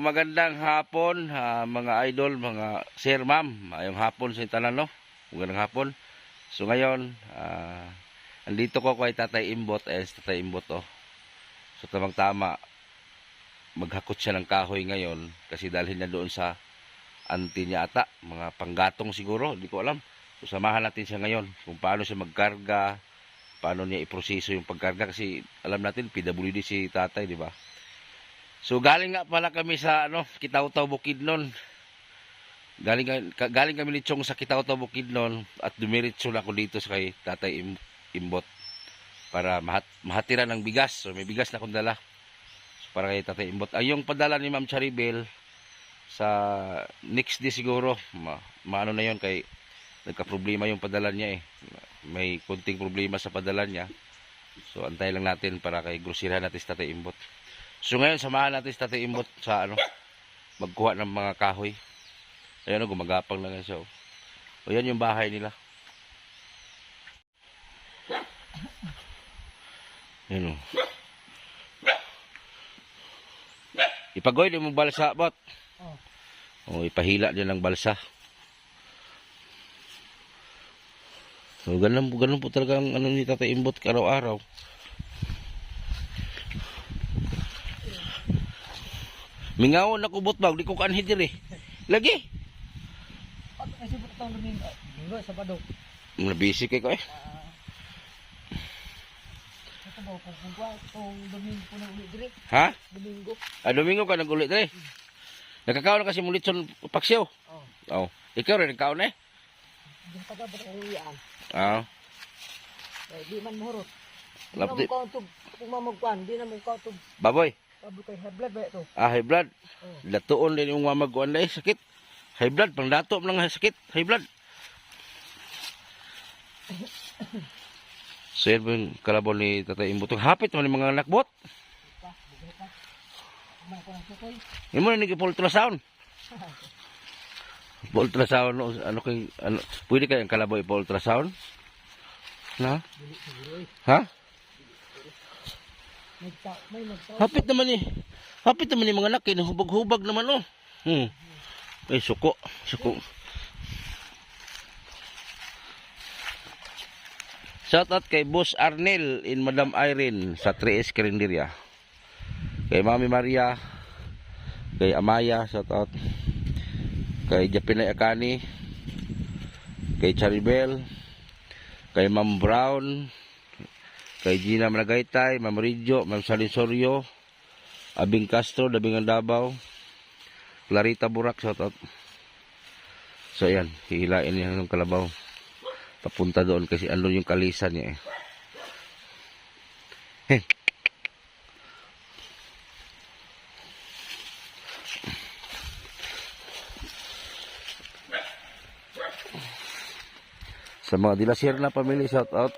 magandang hapon, mga idol, mga sir, ma'am. Ayong hapon sa tanan, no? Magandang hapon. So ngayon, andito ko kay Tatay Imbot. Tatay Imbot, oh. So tamang-tama, maghakot siya ng kahoy ngayon kasi dalhin niya doon sa auntie niya ata. Mga panggatong siguro, hindi ko alam. So samahan natin siya ngayon kung paano siya magkarga, paano niya iproseso yung pagkarga kasi alam natin, PWD si tatay, di ba? So galing nga pala kami sa Kitaw-Taw Bukidnon. Galing kami ni Chong sa Kitaw-Taw Bukidnon at dumiretso na ako dito sa kay Tatay Imbot para mahatiran ng bigas. So may bigas na akong dala. So, para kay Tatay Imbot. Ay yung padala ni Ma'am Charibel sa next day siguro. Maano na yon kay nagka-problema yung padala niya eh. May kunting problema sa padala niya. So antay lang natin para kay grosirahan natin sa Tatay Imbot. So ngayon samahan natin si Tatay Imbot sa magkuha ng mga kahoy. Ayun, gumagapang na nga siya. O yan yung bahay nila. Ayun, ipagoy din mo balsa, bot. O ipahila din ng balsa. So ganun po talaga ang ni Tatay Imbot araw-araw. Mingaw na kubot ba, di ko kanhi diri. Lagi. At kasi buto tong Domingo sa Sabado. Busy kay ko eh. Ito ba kung Domingo po nang ulit diri? Ha? Domingo. Domingo ka nag-ulit diri. Nakakaon na kasi mulitson paksyaw. Oh. Ikaw rin nagkaon eh. Di pa dapat ang uyaan. Di man mahurot. Di na mo kautog kung mamagkuan, di na mo kautog. Baboy. Sabi kay high blood ba ito? High blood. Datuon din yung mamagkuan na sakit. High blood, pang dato lang sakit. High blood. So yan po yung kalabaw ni Tatay Imbot. Hapit naman yung mga anak bot. Yung mo na nag-ultrasound. Ultrasound, pwede kayang kalabaw ipa-ultrasound? Na? Ha? Hapit naman eh. Hapit naman yung mga anak eh. Hubag-hubag naman oh. Ay, suko. Shout out kay Boss Arnel in Madam Irene sa 3S Carinderia. Kay Mami Maria. Kay Amaya, shout out. Kay Japinay Akani. Kay Charibel. Kay Ma'am Brown. Kay Gina Managaytay, Ma'am Ridjo, Ma'am Salinsorio, Abing Castro, Dabingan Davao, Clarita Burak, shout out. So ayan, hihilain niya ng kalabaw. Papunta doon kasi andun yung kalisan niya eh. Sa mga dilasir na pamilya, shout out.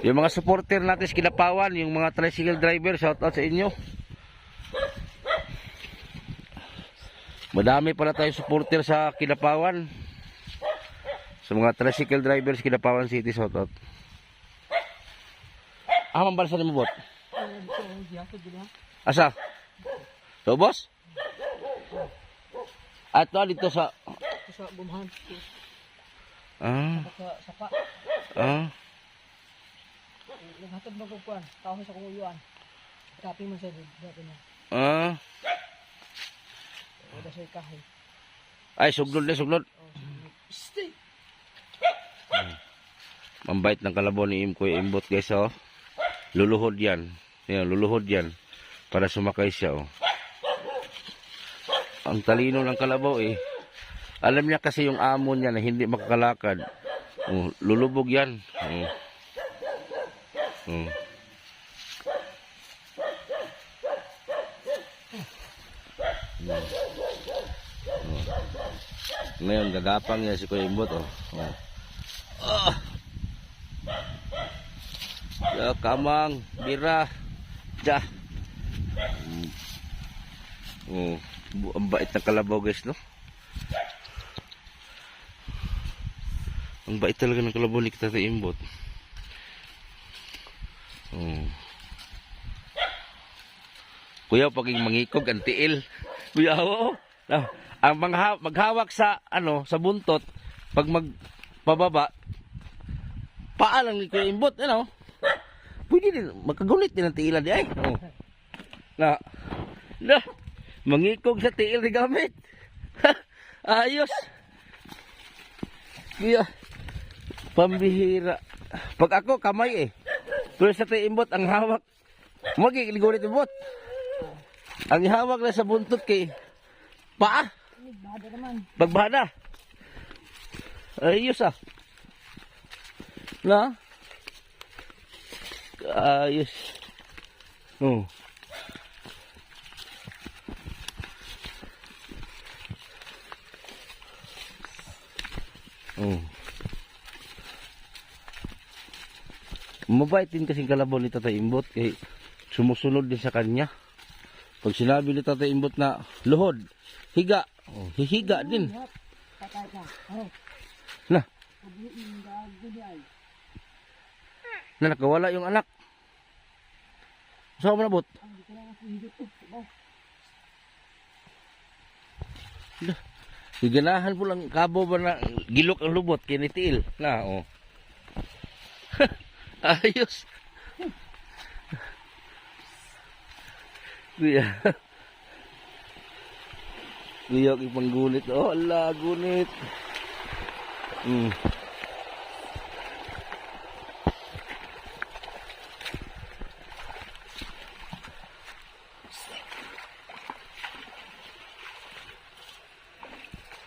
Yung mga supporter natin sa Kilapawan, yung mga tricycle driver, shout out sa inyo. Madami pala tayo supporter sa Kilapawan. Sa mga tricycle driver sa Kilapawan City, shout out. Mambalsa ni mo bot? Asa? So boss? Ato dito sa Bumahan. Sa sapa. Naghatod mo ko kuan, kahoy sa kuyuan. Kapi mo sa dito na. Wala siya kahoy. Ay, suglod. Stay. Mambait ng kalabaw ni Kuya Imbot guys oh. Luluhod yan. Luluhod yan. Para sumakay siya oh. Ang talino ng kalabaw eh. Alam niya kasi yung amo niya na hindi makakalakad. Lulubog yan. Ngayon gagapang niya si Kuya Imbot oh. Kamang bira ja. Ang bait ng kalabaw guys no. Ang bait talaga ng kalabaw ni Tatay Imbot. Kuya, paging mangikog ang tiil. Kuya, oo. Ang maghawak sa, sa buntot, pag magpababa, paa lang ni Kuya Imbot, pwede din, magkagunit din ang tiilan di ay. Oh. Na, mangikog sa tiil ni gamit. Ayos. Kuya, pambihira. Pag ako, kamay eh. Pero sa Imbot, ang hawak, magigiligunit Imbot. Ang hawak na sa buntot kay paa. Bada naman. Pagbada. Ayos ah. Na? Ayos. Oh. Oh. Mabait din kasing kalabaw ni Tatay Imbot kay sumusunod din sa kanya. Pag sinabi ni Tatay Imbot na luhod, higa, hihiga din. Patay ka. Oh. Na, Pag-iing gago di ay. nakawala yung anak. Saan mo nabot? Ang di ko lang ako higit ko. Oh. Higanahan po lang kabo ba na gilok ang lubot kinitiil. Na, oh. Ayos. Kuya. Kuya, ipanggunit. Oh, ala, gunit.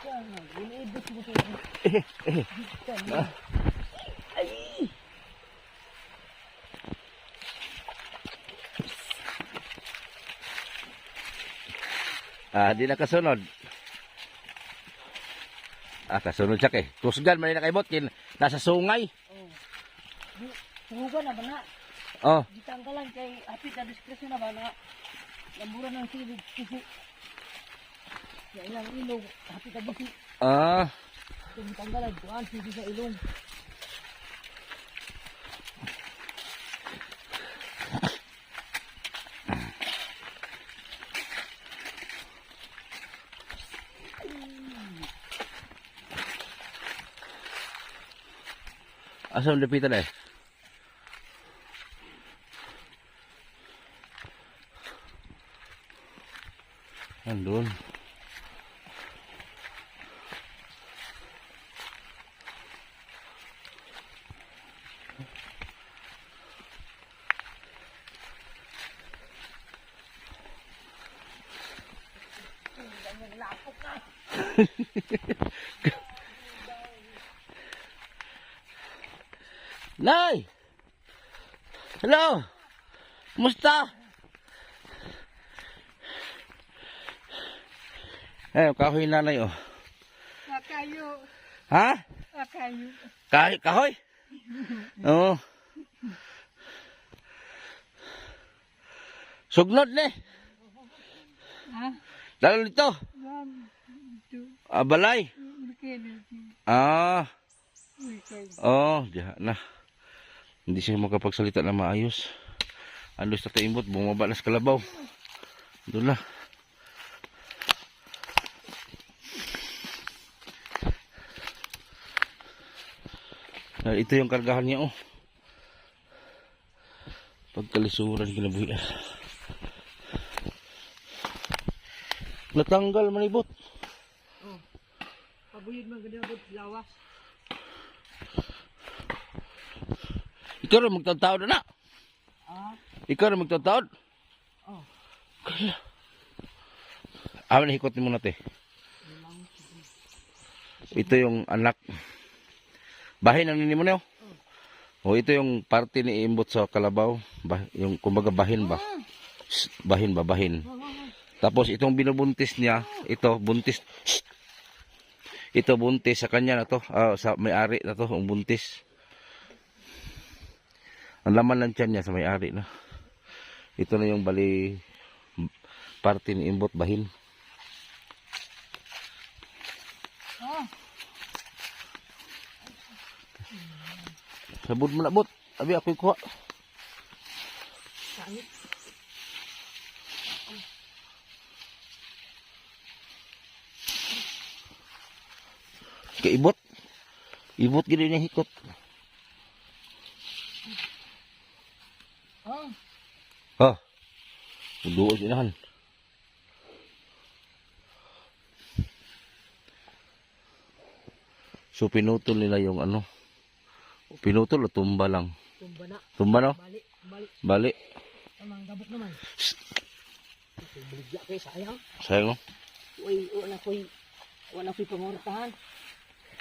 Yan na. Iniibot mo sa Di na kasunod. Kasunod siya kay. Kusgan man na kay bot kin nasa sungay. Oh. Tungugan na ba na? Oh, Ditang ka lang kay hapit na diskresyon na ba na? Lamburan ng silid kisi. Kaya ilang ilong, hapit na bisi. Itong tanggalan, tuan, sisi sa ilong. asam depitan eh. Andun. Nay! Hello! Kumusta? Kahoy nanay oh. Akayo, Ha? akayo. Kahoy? Oo. Sugnod ne. Ha? Lalo nito. Balay. Diyan na. Hindi siya makapagsalita na maayos. Andos na taimbot, bumaba na sa kalabaw. Doon na. Ito yung kargahan niya oh. Pagkalisuran kinabuhi. Natanggal manibot. Oh. Pabuyid man ganabot lawas. Ikaw rin magtataod na. Ikaw rin magtataod. Oh. Kaya. Amin na hikot mo natin. Ito yung anak. Bahin ang nini mo niyo. O ito yung parte ni Imbot sa kalabaw. Yung kumbaga bahin ba? Bahin ba? Bahin. Tapos itong binubuntis niya. Ito buntis. Ito buntis sa kanya na to. Sa may-ari na to. Ang buntis. Ang laman ng tiyan niya sa may-ari na. Ito na yung bali parte ni Imbot bahin. Sabod mo na bot. Abi ako'y kuha. Kaibot. Ibot gini niya hikot. Ah, Ha. Uduos inahan. So pinutol nila yung ano. Pinutol o tumba lang. tumba na. Tumba no? Bali, bali. Bali. Tamang gabok naman. Ito, baligya kayo, sayang. Sayang no? Uy, wala ko'y pangortahan.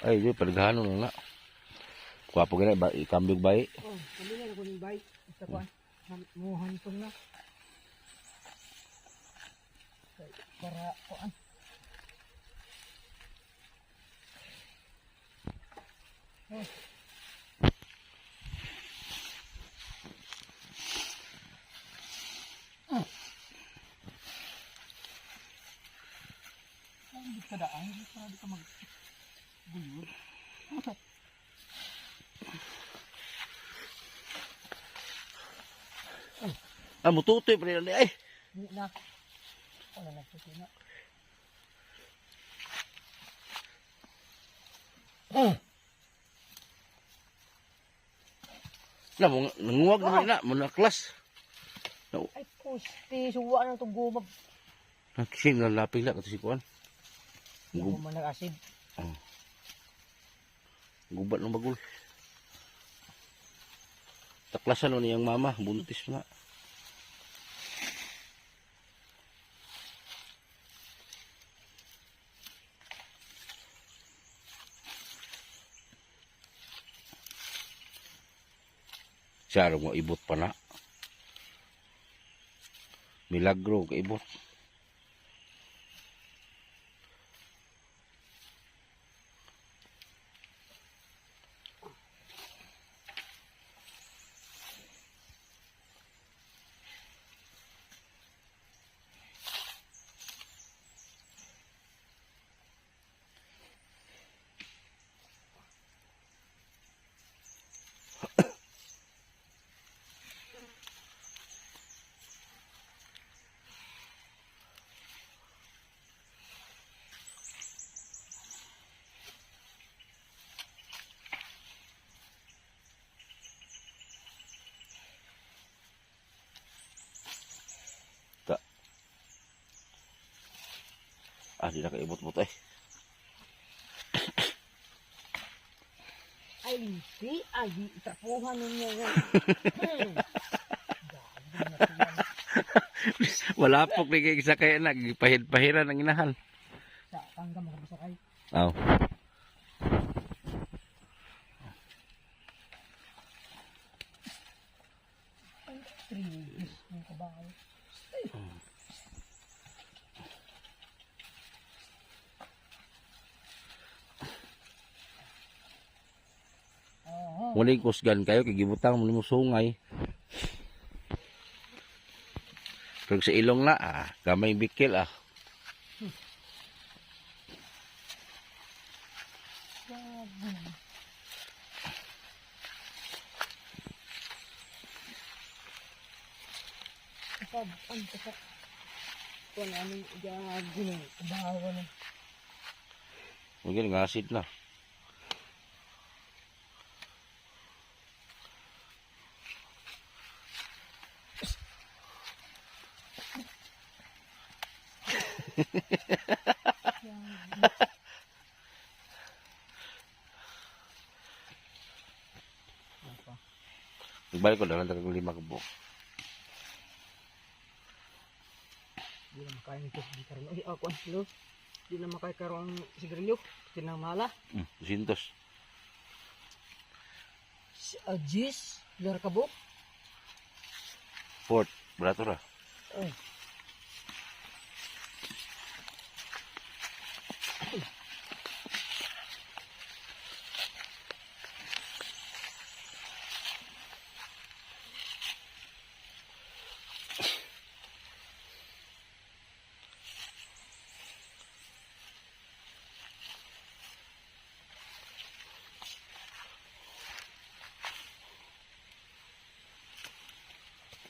Ay, di palaghanon na nga. Kuwapo gina ba ikambig bay. Oh, kami na ako ng bike. Basta ko, muhan ko na. Para, kuan. Oh. Hindi ka daan, hindi ka mag-gulod. Ah, mututoy pa rin ay. Hindi na. Wala na ito na. Na mo nanguwag naman na mo na klas. Ay, pusti. Suwa na itong gumag. Nakising na lapig la kasi kuan. Hindi ko man nag-acid. Gubat ng bagul. Taklasan no niyang mama, buntis na. Siya mo ibot pa na. Milagro ka ibot. Ah, di na kaibot-bot eh. Ay, hindi. Ay, trapuhan ninyo yan. Wala po kay isa kay na pahid-pahiran ang inahan. Sa tanggam ako sa kayo. Aw. Ay, 3 years ng kabahay. Walay kusgan kayo kay gibutang mo sungay. Pero sa ilong na gamay bikil Kapag, ang kapag, wala nang gagawin. Bahawa na. Mungkin ngasid na. Nagbalik ko lang ng 5 kabuk. Di na makain ito sigarilyo. Ay, ako ang silo. Di na makain karoon ang sigarilyo. Tinamala. 200. Jis, biar kabuk. Fort, barato ra. Oh.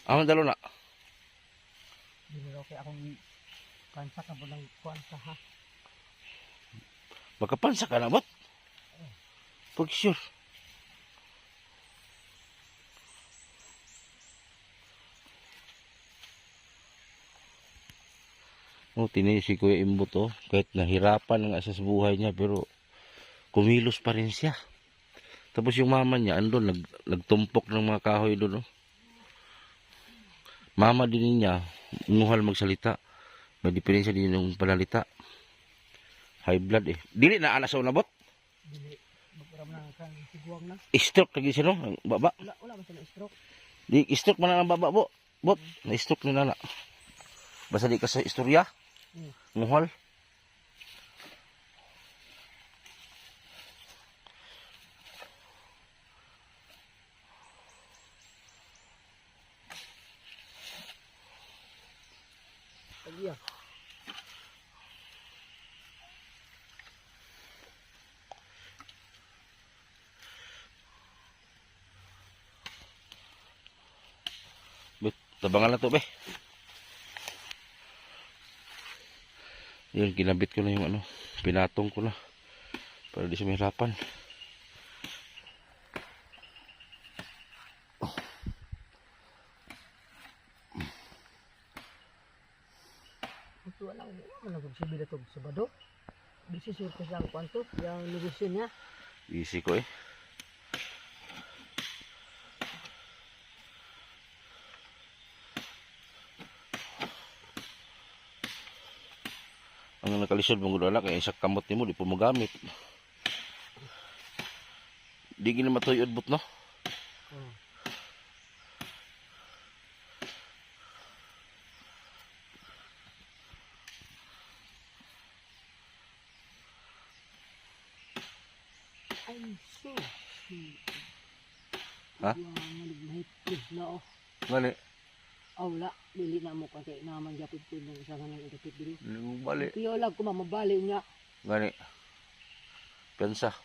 Ang dalo na. Di na okay akong kansa ka po ng kuwansa ha. Makapansa ka na bot. Pag sure. Oh, tinay si Kuya Imbot oh. Kahit nahirapan nga siya sa buhay niya pero kumilos pa rin siya. Tapos yung mama niya andun nagtumpok ng mga kahoy doon oh. Mama din niya umuhal magsalita. May diferensya din yung panalita. High blood eh. Dili na anak sa unabot. Dili. Magparam na kang siguang na. Stroke lagi siya no? Ang baba. Wala ba siya na stroke? Di stroke man ang baba bo. Bot, na stroke ni nana. Basta di ka sa istorya. Muhal. Iya. Tabangan na to be. Yun, kinabit ko na yung ano. Pinatong ko na. Para di siya mahirapan. Ito lang, managugsibi na ito sa bado. Di si surprise lang kwanto, yung negosyo niya. Easy ko eh. Ang nakalisod mong gudala kaya isa kamot nimo di po magamit. Di gina matuyod but no. Ay, so. Ha? Yung managmahit na oh. Ngani? Wala, dili na mo kasi naman japit ko ng isa nga nang itapit dili. Bali. Piyo lang ko mamabali niya. Ngani? Pensa.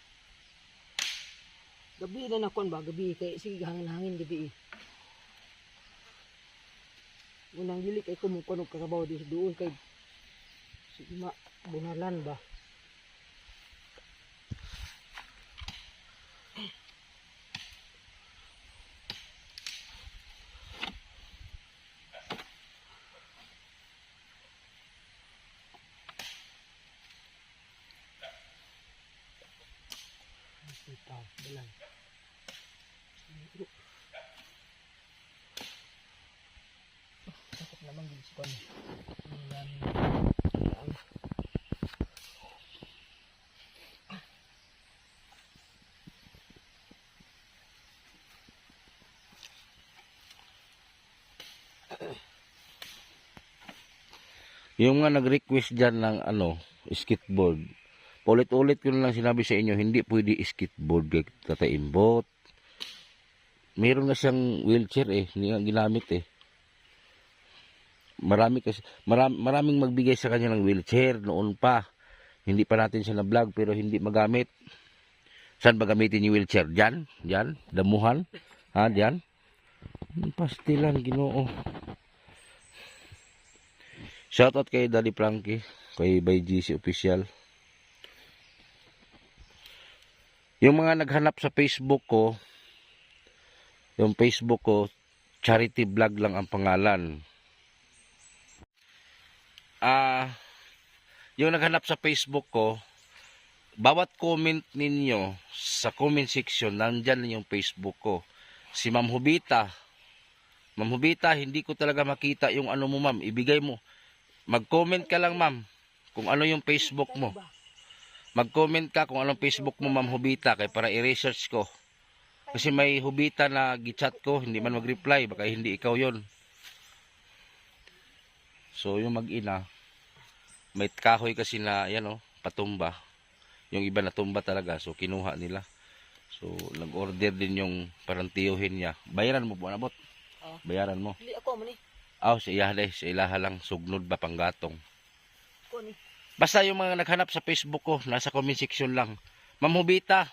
Gabi na nakon ba? Gabi kay sige hangin-hangin gabi eh. Unang dili kay kumukunog karabaw di doon kay sige ma bunalan ba? Itaw, bilang. Takot naman din si Kon. Yung nga nag-request dyan ng ano, skateboard. Paulit-ulit ko na lang sinabi sa inyo, hindi pwede skateboard kay tataimbot. Meron na siyang wheelchair eh, hindi nga ginamit eh. Maraming magbigay sa kanya ng wheelchair noon pa. Hindi pa natin siya na-vlog pero hindi magamit. Saan ba gamitin yung wheelchair? Diyan? Diyan? Damuhan? Ha? Diyan? Pastilan, Ginoo. Shoutout kay Daddy Frankie, kay by GC Official. Yung mga naghanap sa Facebook ko, yung Facebook ko, charity vlog lang ang pangalan. Yung naghanap sa Facebook ko, bawat comment ninyo sa comment section, nandyan yung Facebook ko. Si Ma'am Hubita. Ma'am Hubita, hindi ko talaga makita yung ano mo ma'am, ibigay mo. Mag-comment ka lang ma'am, kung ano yung Facebook mo. Mag-comment ka kung anong Facebook mo Ma'am Hubita, kay para i-research ko. Kasi may Hubita na gichat ko, hindi man mag-reply, baka hindi ikaw yon. So yung mag-ina, may kahoy kasi na yan oh, patumba. Yung iba natumba talaga, so kinuha nila. So nag-order din yung parang tiyuhin niya. Bayaran mo po nabot. Bayaran mo. Dili ako man ni. Sa iya day, sa ilaha lang sugnod ba panggatong. Ko ni. Basta yung mga naghanap sa Facebook ko, nasa comment section lang. Ma'am Hubita,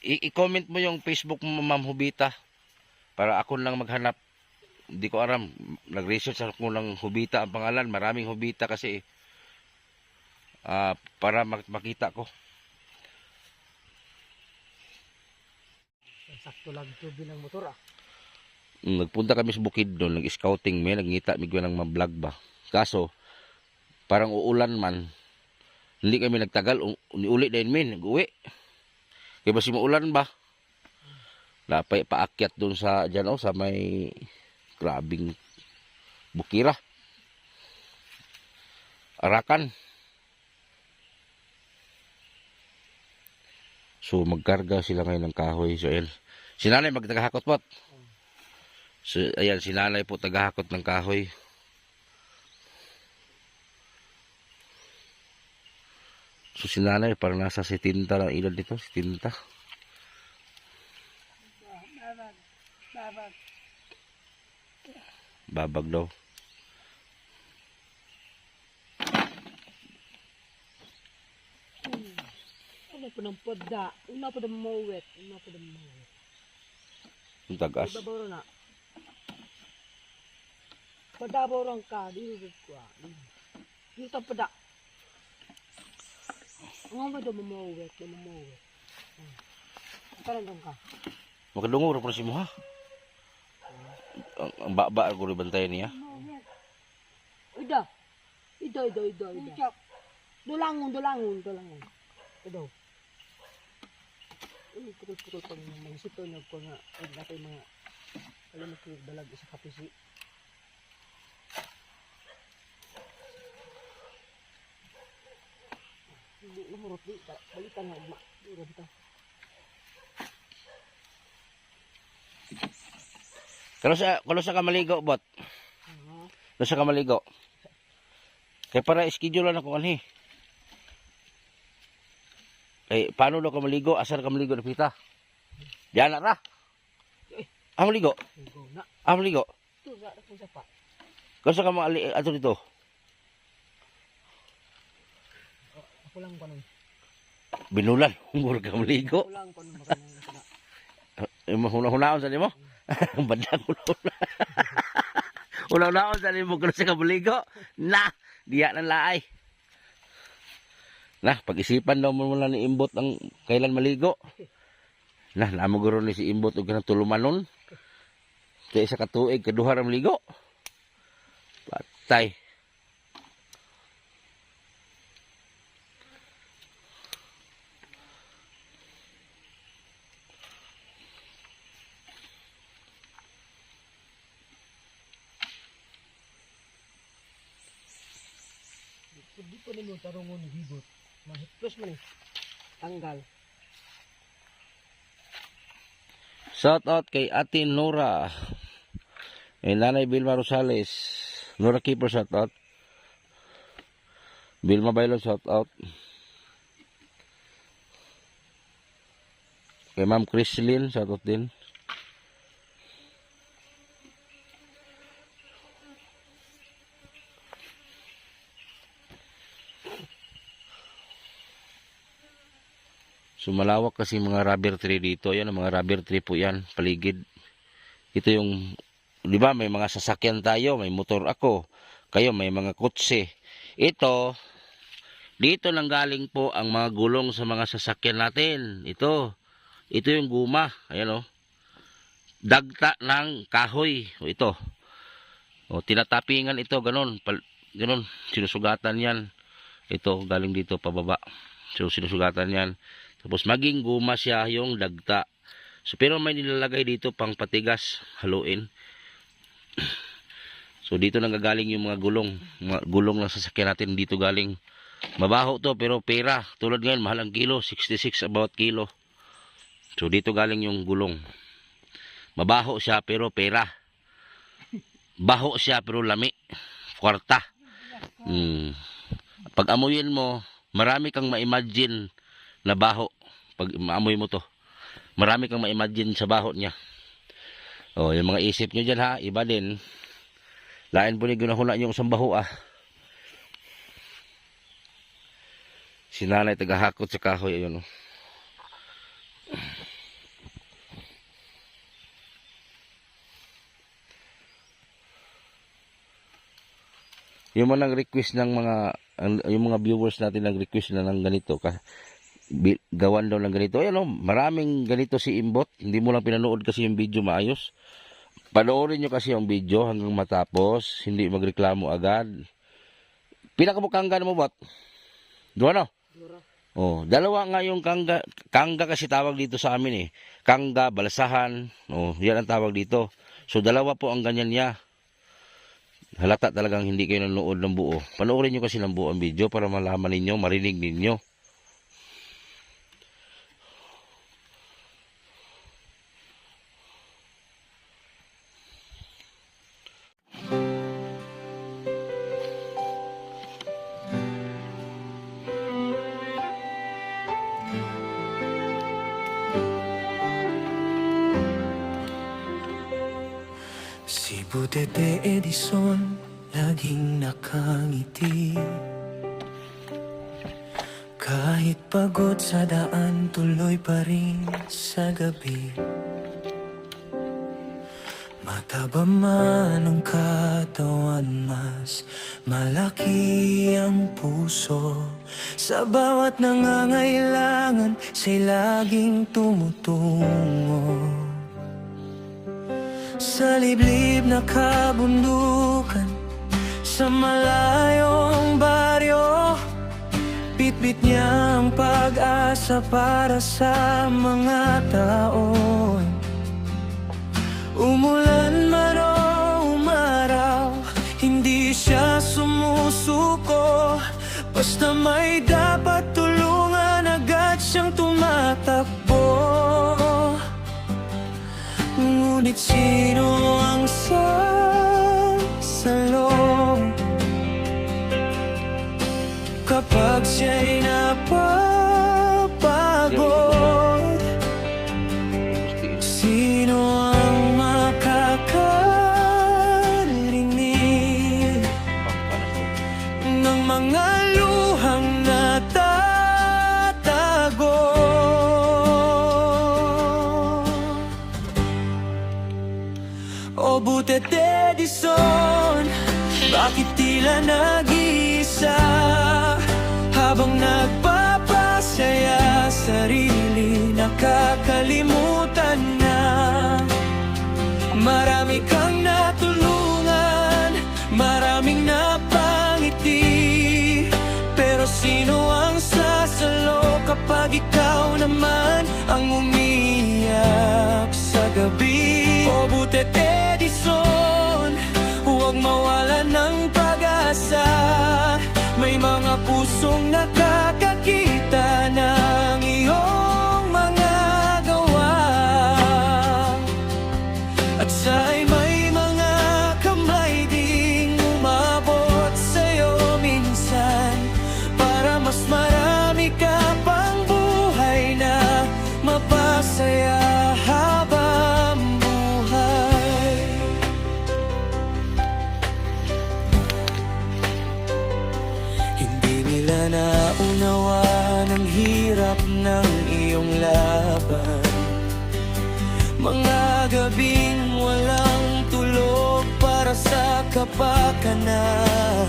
i-comment mo yung Facebook mo Ma'am Hubita para ako lang maghanap. Hindi ko alam, nag-research ako ng Hubita ang pangalan, maraming Hubita kasi para makita ko. Sakto lang tubi ng motor ah. Nagpunta kami sa Bukidnon, nag-scouting may nagngita mig ng mga vlog ba. Kaso parang uulan man. Hindi kami nagtagal, uli din min, nag-uwi. Kaya basi maulan ba? Napay paakyat doon sa diyan sa may grabing bukira. Arakan. So magkarga sila ngayon ng kahoy, Joel. Si nanay magtagahakot po. So ayan, si nanay po tagahakot ng kahoy. So si nanay parang nasa 70 na edad dito, 70. Babag. Babag daw. Ano po ng podda? Una po ng mawet. Una po ng mawet. Ang tagas. Ibabaw na. Padabaw lang ka. Dito ko ah. Dito pada. Ang mga daw mamawet. Mamawet. Parang doon ka. Makadungog ra po si mo ha. Ang baba ko rin bantayan niya. Ida. Dulangon. Ida. Pukul-pukul pang mga sito nyo ko nga. Ay natin mga alam mo dalag sa kapisi. Hindi namurot di. Balikan nga ugma. Dito bitaw. Kalo sa ka maligo, bot. Kalo sa ka maligo. Kaya para schedule na ko kanhi. Eh, paano daw ka maligo? Asar ka maligo na pita? Diyan na ra. Maligo? Maligo? Ito, sa ako sa pa. Kalo sa ka mga ato dito? Ako lang ko nun. Binulan. Mura ka maligo. Ako lang ko nun. Huna-hunaon sa mo? Bandang huna-hunaon sa mo kalo sa ka maligo? Na! Diya ng laay. Nah, pag-isipan daw mo muna ni Imbot ang kailan maligo. Nah, namaguro ni si Imbot og kanang tulumanon. Kaya isa ka tuig, kaduha ra maligo. Patay. Hindi ko nimo tarungon hibot. Mahitlos man eh. Tanggal. Shout out kay Ate Nora. Nanay Vilma Rosales. Nora Keeper shout out. Vilma Bailon shout out. Kay Ma'am Chrislyn shout out din. So malawak kasi mga rubber tree dito. Yan, mga rubber tree po yan, paligid. Ito yung, di ba, may mga sasakyan tayo, may motor ako. Kayo, may mga kotse. Ito, dito lang galing po ang mga gulong sa mga sasakyan natin. Ito yung guma. Ayan o. Dagta ng kahoy. O ito. O, tinatapingan ito, ganun. Ganun, sinusugatan yan. Ito, galing dito pababa. So, sinusugatan yan. Tapos maging guma siya yung dagta. So pero may nilalagay dito pang patigas, haluin. So dito nang gagaling yung mga gulong ng sasakyan natin dito galing. Mabaho to pero pera. Tulad ngayon mahal ang kilo, 66 about kilo. So dito galing yung gulong. Mabaho siya pero pera. Baho siya pero lami. Kwarta. Pag amuyin mo, marami kang ma-imagine na baho. Pag maamoy mo to, marami kang ma-imagine sa baho niya. O, yung mga isip nyo dyan ha, iba din. Lain po ni ginahuna yung isang baho ah. Si nanay tagahakot sa kahoy, ayun o. Yung mga nag-request ng yung mga viewers natin nag-request na ng ganito ka. gawan daw ng ganito. Ayan, oh, maraming ganito si Imbot. Hindi mo lang pinanood kasi yung video maayos. Panoorin nyo kasi yung video hanggang matapos. Hindi magreklamo agad. Pila ka mo kangga na mo, bot? Dua, no? Dura. Oh, dalawa nga yung kangga. Kangga kasi tawag dito sa amin eh. Kangga, balasahan. Oh, yan ang tawag dito. So, dalawa po ang ganyan niya. Halata talagang hindi kayo nanonood ng buo. Panoorin nyo kasi ng buo ang video para malaman ninyo, marinig ninyo. Si Budete Edison laging nakangiti. Kahit pagod sa daan, tuloy pa rin sa gabi. Mataba man ang katawan, mas malaki ang puso. Sa bawat nangangailangan, siya'y laging tumutungo. Sa liblib na kabundukan, sa malayong baryo, bitbit niya ang pag-asa para sa mga tao. Umulan man o umaraw, hindi siya sumusuko. Basta may dapat tulungan, agad siyang tumatakbo. Ngunit sino ang sasalo kapag siya'y napapagod? Sino ang makakarinig ng mga luhang natatago? O Budete Edison, bakit tila nag-iisa habang nagpapasaya sarili, nakakalimutan na marami kang natulungan, maraming napangiti. Pero sino ang sasalo kapag ikaw naman ang umiyak sa gabi? O Budete Edison, huwag mawalan ng pag-asa. May mga pusong nakakakita ng iyong mga gawa, at sa'y may mga kamay ding umabot sa'yo minsan, para mas marami ka pang buhay na mapasaya habang buhay. Hindi nila naunawa ng hirap ng iyong laban, mga gabing walang tulog para sa kapakanan.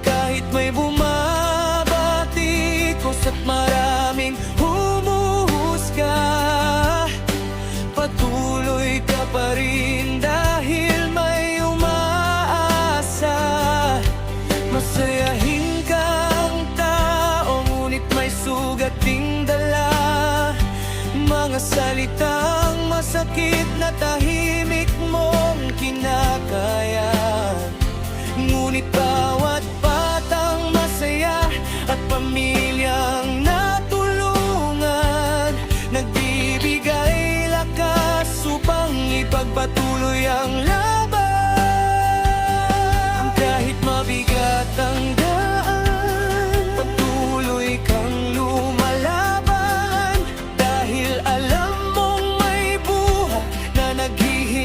Kahit may bumabatikos at maraming humuhusga, patuloy ka pa rin dahil may umaasa. Masayahin kang tao, ngunit may sugat ding dala, mga salitang masakit na tahimik mong kinakaya. Ngunit bawat batang masaya at pamilyang natulungan, nagbibigay lakas upang ipagpatuloy ang laban. Kahit mabigat ang daan, patuloy kang lumalaban, dahil alam mong may buhay na naghihintay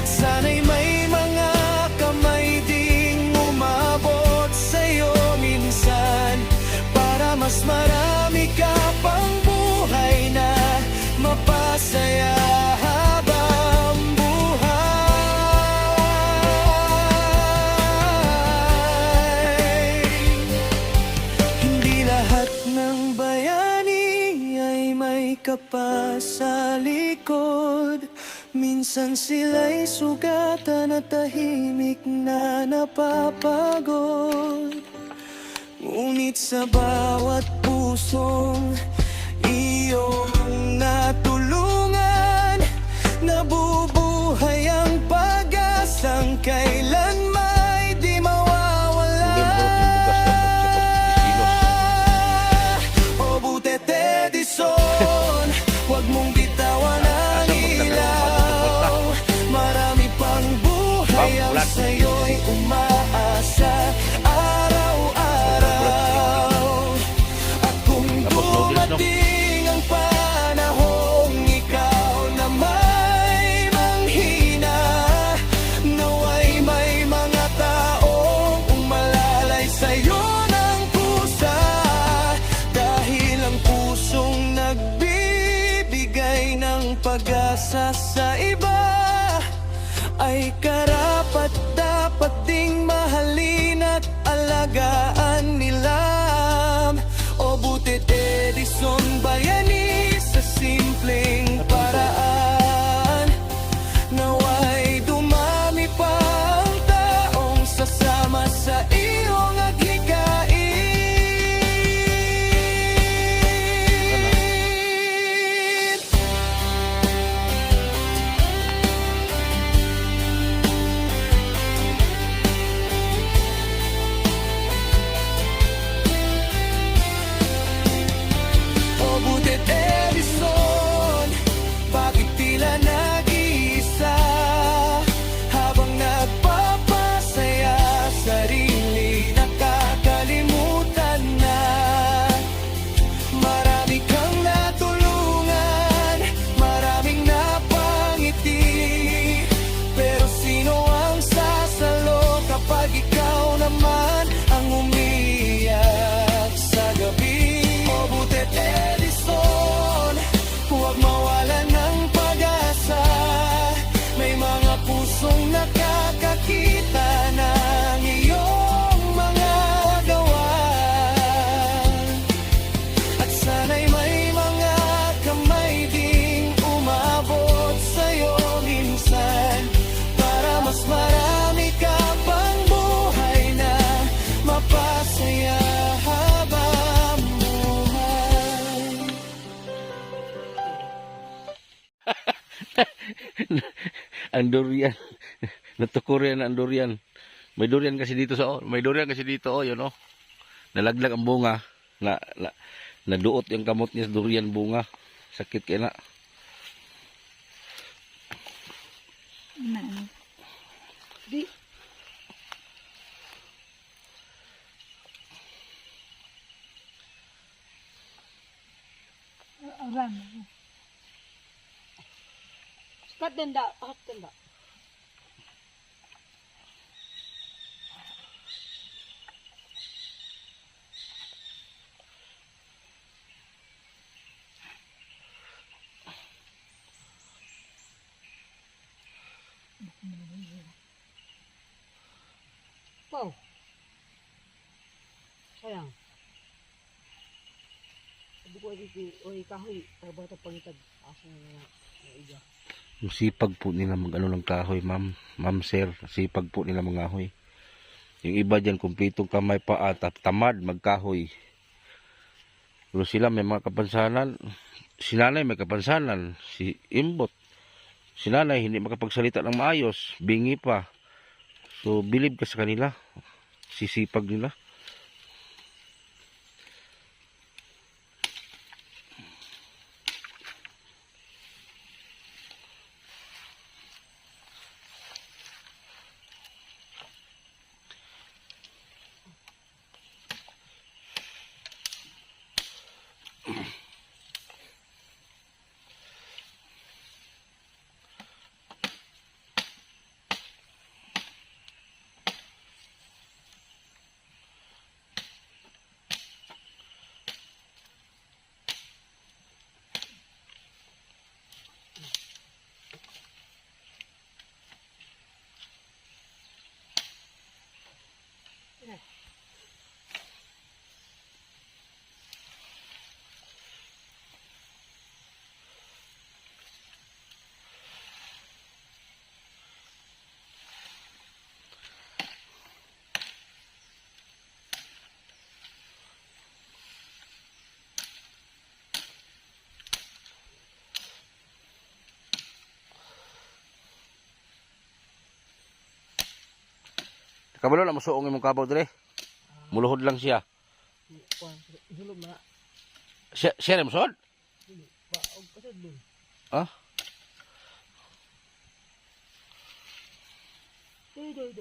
At sana'y may mga kamay ding umabot sa'yo minsan, para mas marami ka pang buhay na mapasaya habang buhay. Hindi lahat ng bayani ay may kapas sa likod. Minsan sila'y sugatan at tahimik na napapagod. Ngunit sa bawat pusong iyong natulungan, nabubuhay ang pag-asang kailan may di mawawala. O butet Edison, huwag mong bitawan ang ilaw. Marami pang buhay ang sa'yo'y umaasa araw-araw. At kung dumating ang panahong ikaw na may manghina, naway may mga taong umalalay sa'yo ng pusa. Dahil ang pusong nagbibigay ng pag-asa sa iba ay karapat dapat ding mahalin at alagaan nila. O butit Edison, bayani sa simpleng paraan, naway dumami pa ang taong sasama sa iyong aghikain. O butit Edison, bakit tila nag-iisa habang nagpapasaya sarili, nakakalimutan na marami kang natulungan, maraming napangiti. Pero sino ang sasalo kapag ikaw naman ang umiyak sa gabi? O butit Edison, huwag mawalan ng pag-asa. May mga pusong nakakakita ng iyong mga gawa. At sana'y may mga kamay ding umabot sa'yo minsan, para mas marami ka pang buhay na mapasaya habang buhay. Ang durian. Natukurin ang durian. May durian kasi dito yun oh. Nalaglag ang bunga. Naduot yung kamot niya sa durian bunga. Sakit kaya na. Di. Aran. Skat denda, hak denda. Wow. Sayang. Sabi ko ay kahoy, ay bata pangitag. Aso na iga. Yung sipag po nila mag-ano ng kahoy, ma'am. Ma'am, sir. Sipag po nila mga-ahoy. Yung iba dyan, kumpletong kamay pa at tamad magkahoy. Pero sila may mga kapansanan. Si nanay may kapansanan. Si Imbot. Si nanay hindi makapagsalita ng maayos. Bingi pa. So, believe ka sa kanila. Sisipag nila. Kabalo na musuong imong kabaw dire. Muluhod lang siya. Kuan, dulog na. Siya rin musuhod? Baog pa sa dulog. Ah? Doy.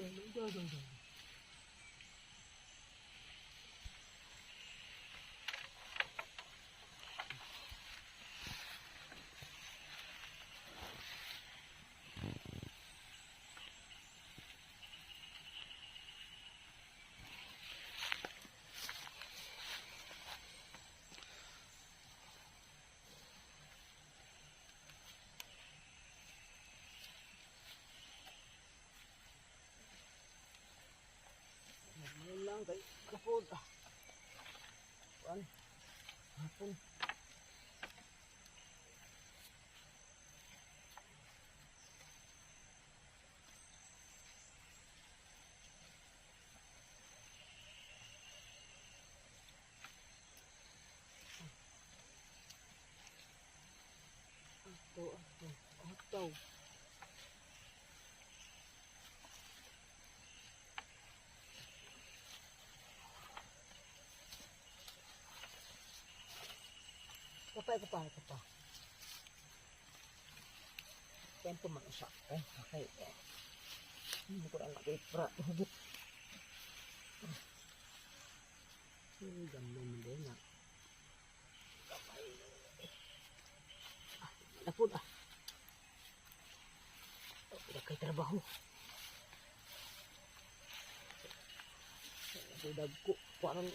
Ngayon lang kay kapod. Kuan. Hapon. Ato. Kapay. Tempo mag-usa. Okay. Hindi ko lang nakipra. Hugit. Gamay mo din na. Kapay. Napod ah. Tidak kay trabaho. Dagko. Parang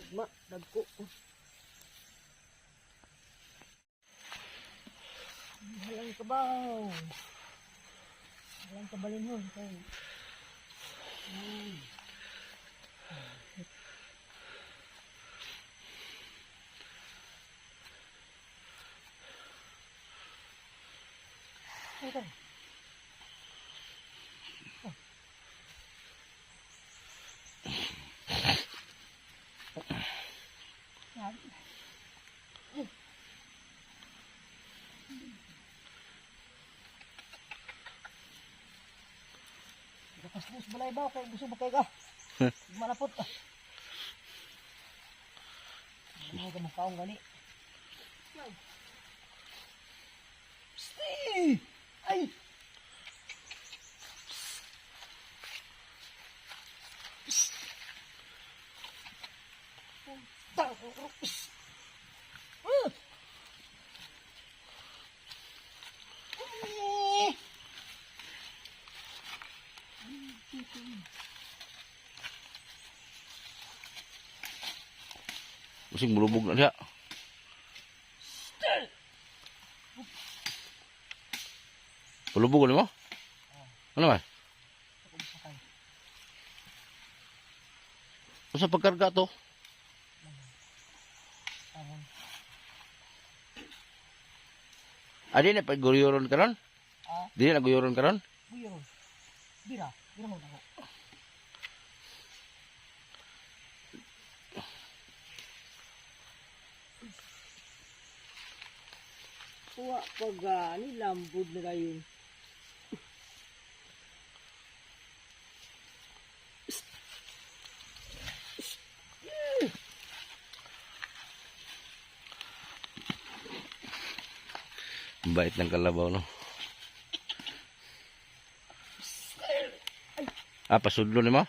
dagko. Halang kabaw. Halang kabalinhon. Okay. Pas-pus balay ba kay gusto ba kay ka? Malapot ka. Ano ka makaong gani? Stay! Ay! Pusing mulubog na siya. Mulubog mo? Ano ba? Sa pagkarga to? Adi na pag-guyuron ka ron? Di na guyuron ka ron? Buyuron. Bira mo na ko. Kuha pag lambod na kayo. Bait ng kalabaw, no? Pasudlo ni mo?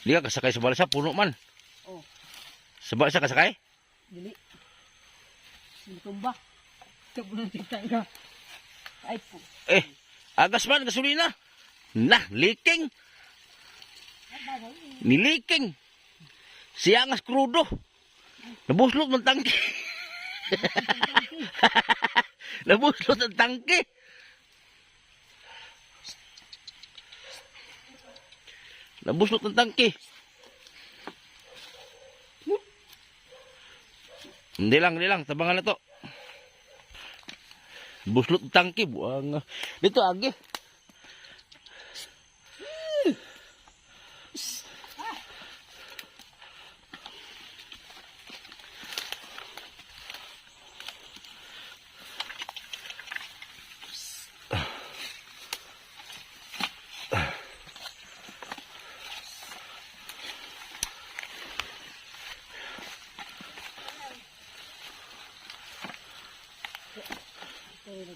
Di ka kasakay sa balsa, puno man. Oh. Sa balsa kasakay? Dili. Tumba. Tumba ng titangga. Ay po. Agas man, gasolina. Nah, leaking. Niliking. Siya nga skrudo. Nabuslot ng tangke. Nabuslot ng tangke. Nabuslot ng tangke. Hindi lang. Tabangan na to. Buslot ng tangke. Buang. Dito, agi.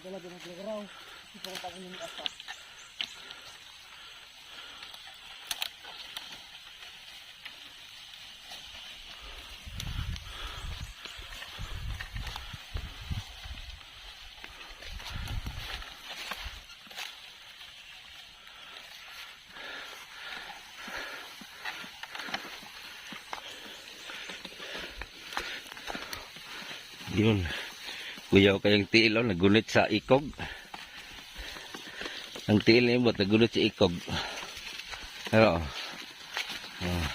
dala din ang kilagaraw. Ito ko tayo ng asa. Yun. Kuyaw kayang tiil, oh, nagunit sa ikog. Ang tiil na imot, nagunit sa ikog. Pero, oh.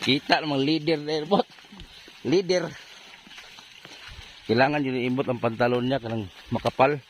Kita namang leader na imot. Leader. Kailangan yun iimot ang pantalon niya kanang makapal.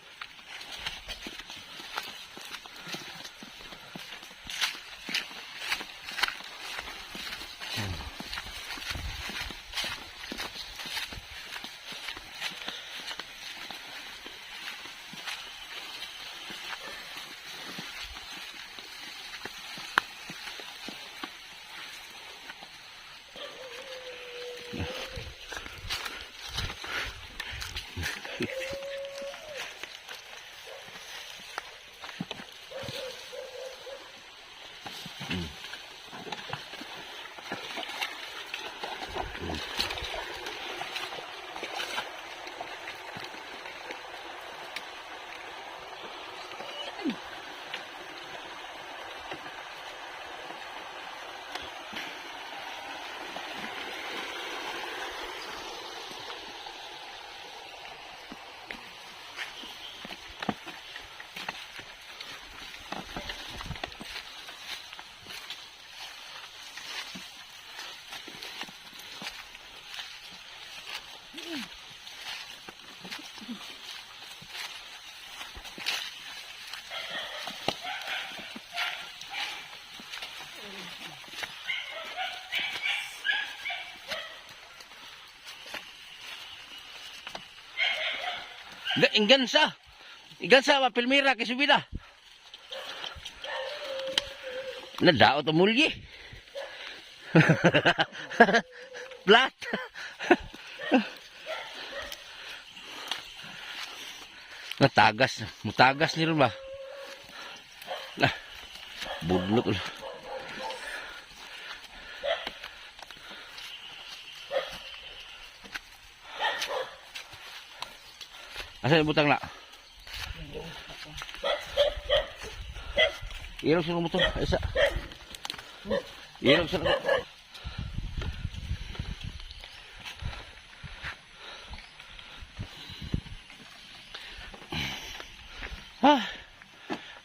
Ingansa. Ingansa, mapilmira, kisubida. Nadaot ang mulye. Plat. Natagas. Mutagas ni rin ba? Budlot. Asa yung butang na? Irog sa motor. Isa. Irog sa motor.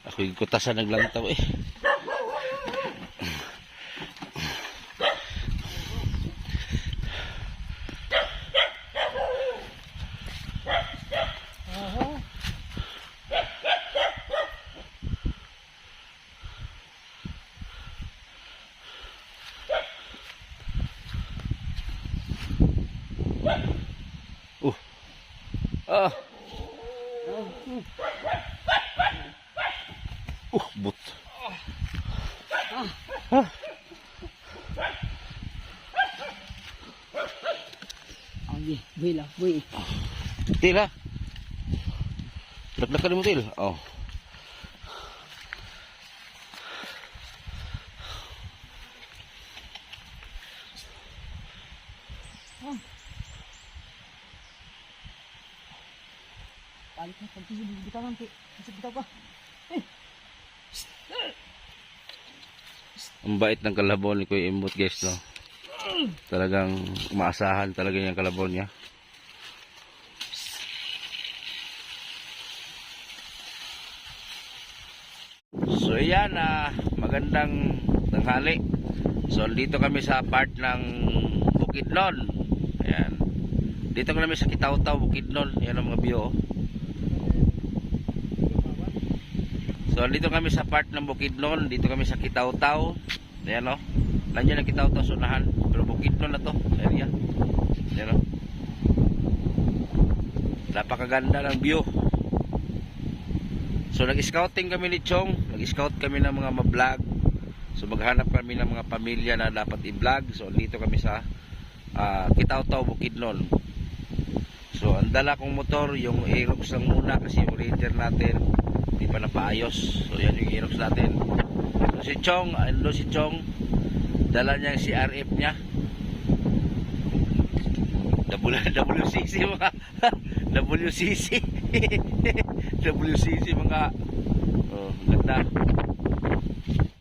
Ako yung kutasan naglantaw eh. But. Buhay lang, buhay. Til ha. Laglakan mo til. Oh. Balik na, pagkisip, bitawan, kisip bitaw ka. Ang bait ng kalabon ni Kuya Imbot, guys, no? Talagang maasahan talaga yung kalabon niya. So yan, magandang tanghali. So dito kami sa part ng Bukidnon. Ayan. Dito kami sa Kitaw-Taw, Bukidnon. Yan ang mga view, oh. So dito kami sa part ng Bukidnon, dito kami sa Kitaw-Taw. Ayan, oh. Nandiyan ang Kitaw-Taw sa unahan, pero Bukidnon na to, area. Ayan, oh. Napakaganda ng view. So nag-scouting kami ni Chong, nag-scout kami ng mga ma-vlog. So maghanap kami ng mga pamilya na dapat i-vlog. So dito kami sa Kitaw-Taw, Bukidnon. So ang dala kong motor, yung Aerox lang muna kasi yung Ranger natin hindi pa napaayos. So yan yung Aerox natin. So si Chong, ando si Chong, dala niya yung CRF niya. WCC mga WCC WCC mga, oh, ganda.